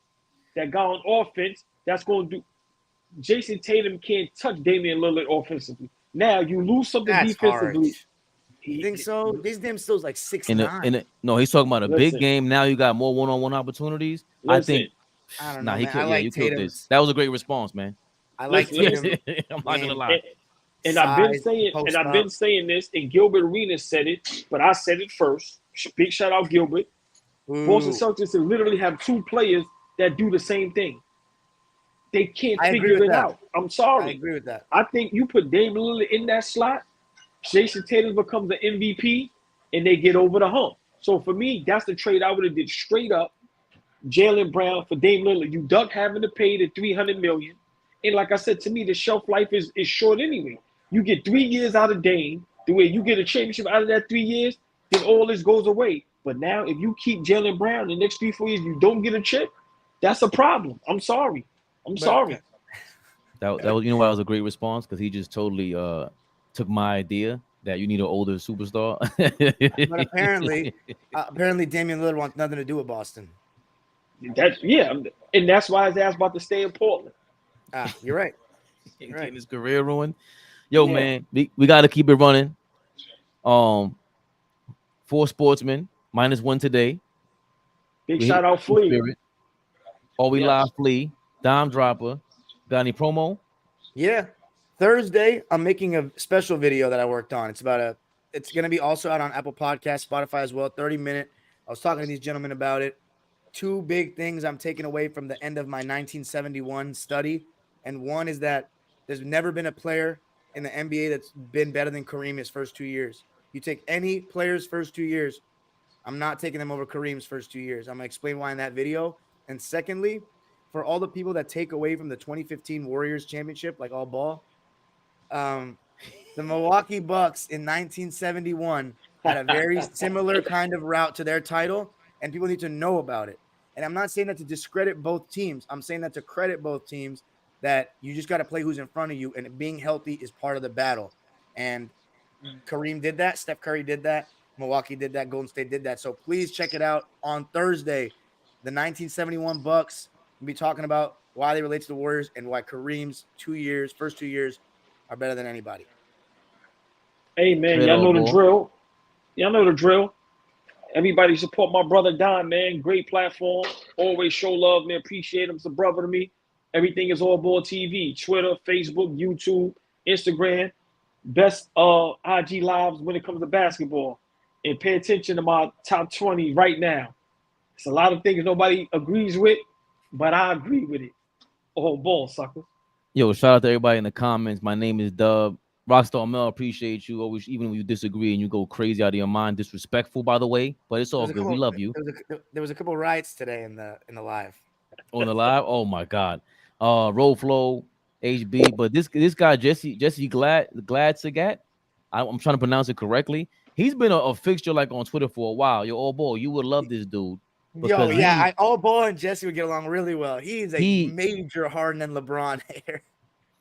that guy on offense that's going to do. Jason Tatum can't touch Damian Lillard offensively. Now you lose something That's defensively. harsh. You think so? This damn still's like 6'9". No, he's talking about a big Listen, game. Now you got more one-on-one opportunities. I listen, think I don't nah, know, he man. I killed. Yeah, like you killed this. Tatum's. That was a great response, man. I like listen, Tatum. listen. I'm not gonna Game, lie. And I've been size, saying, post up. this, and Gilbert Arenas said it, but I said it first. Big shout out Gilbert. Boston Ooh, Celtics literally have 2 players that do the same thing. They can't I agree figure with it that. out. I'm I sorry. agree with that. I think you put Dame Lillard in that slot, Jason Tatum becomes an MVP, and they get over the hump. So for me, that's the trade I would have did straight up. Jalen Brown for Dame Lillard. You duck having to pay the $300 million, and like I said, to me, the shelf life is short anyway. You get 3 years out of Dame. The way you get a championship out of that 3 years, then all this goes away. But now, if you keep Jalen Brown the next 3-4 years, you don't get a chip. That's a problem. I'm sorry. I'm sorry. That was that was a great response because he just totally took my idea that you need an older superstar. But apparently Damian Lillard wants nothing to do with Boston. And that's why his ass about to stay in Portland. You're right. Getting his career ruined. Yo, Yeah. man, we got to keep it running. 4 sportsmen -1 today. Big We shout hit out Flea. Spirit. All we Yes. live Flea. Dime Dropper. Got any promo? Yeah. Thursday, I'm making a special video that I worked on. It's going to be also out on Apple Podcasts, Spotify as well. 30-minute. I was talking to these gentlemen about it. 2 big things I'm taking away from the end of my 1971 study. And one is that there's never been a player in the NBA that's been better than Kareem his first 2 years. You take any player's first 2 years, I'm not taking them over Kareem's first 2 years. I'm going to explain why in that video. And secondly, for all the people that take away from the 2015 Warriors championship, like all ball, the Milwaukee Bucks in 1971 had a very similar kind of route to their title, and people need to know about it. And I'm not saying that to discredit both teams. I'm saying that to credit both teams, that you just got to play who's in front of you, and being healthy is part of the battle. And Kareem did that. Steph Curry did that. Milwaukee did that. Golden State did that. So please check it out on Thursday. The 1971 Bucks. We'll be talking about why they relate to the Warriors and why Kareem's first 2 years are better than anybody. Hey, man, Straight y'all know on, the boy. drill. Y'all know the drill. Everybody support my brother Don, man. Great platform. Always show love, man. Appreciate him. It's a brother to me. Everything is all ball TV. Twitter, Facebook, YouTube, Instagram. Best IG lives when it comes to basketball. And pay attention to my top 20 right now. It's a lot of things nobody agrees with, but I agree with it. Oh, ball sucker. Yo, shout out to everybody in the comments. My name is Dub. Rockstar Mel, appreciate you. Always, even when you disagree and you go crazy out of your mind, disrespectful, by the way. But it's all good. We love you. There was a couple riots today in the live. On the live. Oh my god. Roll flow, HB. But this guy Jesse Glad Sagat. I'm trying to pronounce it correctly. He's been a fixture like on Twitter for a while. Yo, old boy, you would love this dude. Yo, yeah, All Ball and Jesse would get along really well. He's a major Harden and LeBron hater.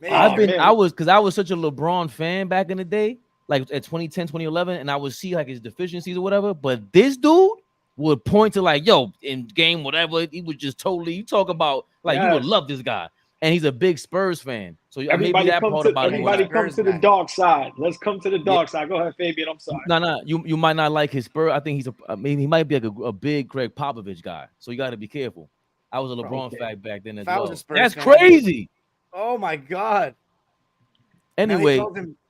I was such a LeBron fan back in the day, like at 2010, 2011, and I would see like his deficiencies or whatever. But this dude would point to like, yo, in game, whatever, he would just totally, you talk about like you would love this guy. And he's a big Spurs fan. So everybody comes to the dark side. Let's come to the dark side. Go ahead, Fabian. I'm sorry. No, you might not like his Spurs. I think he's maybe he might be like a big Greg Popovich guy. So you got to be careful. I was a LeBron fan back then as well. That's crazy. Oh my god. Anyway,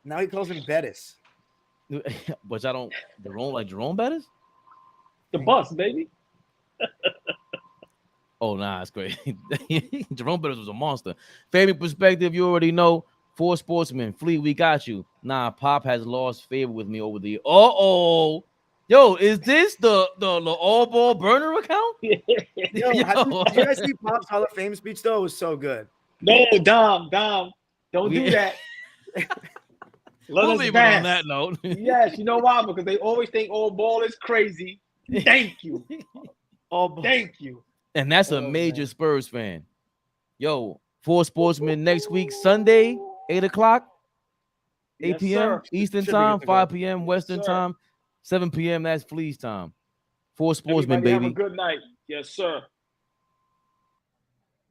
now he calls him Bettis. But I don't Jerome Bettis? The bus, baby. Oh, nah, it's great. Jerome Bettis was a monster. Favorite perspective, you already know. 4 sportsmen. Fleet, we got you. Nah, Pop has lost favor with me over the. Yo, is this the all ball burner account? Yo, did you guys see Pop's Hall of Fame speech though? It was so good. No, Dom, don't do that. We'll leave it on that note. Yes, you know why? Because they always think all ball is crazy. Thank you. Thank you. And that's a major Spurs fan. Yo, 4 sportsmen next week, Sunday, 8 o'clock, 8 p.m. Eastern time, 5 p.m. Western time, 7 p.m. That's Fleece time. 4 sportsmen, Everybody baby. Have a good night. Yes, sir.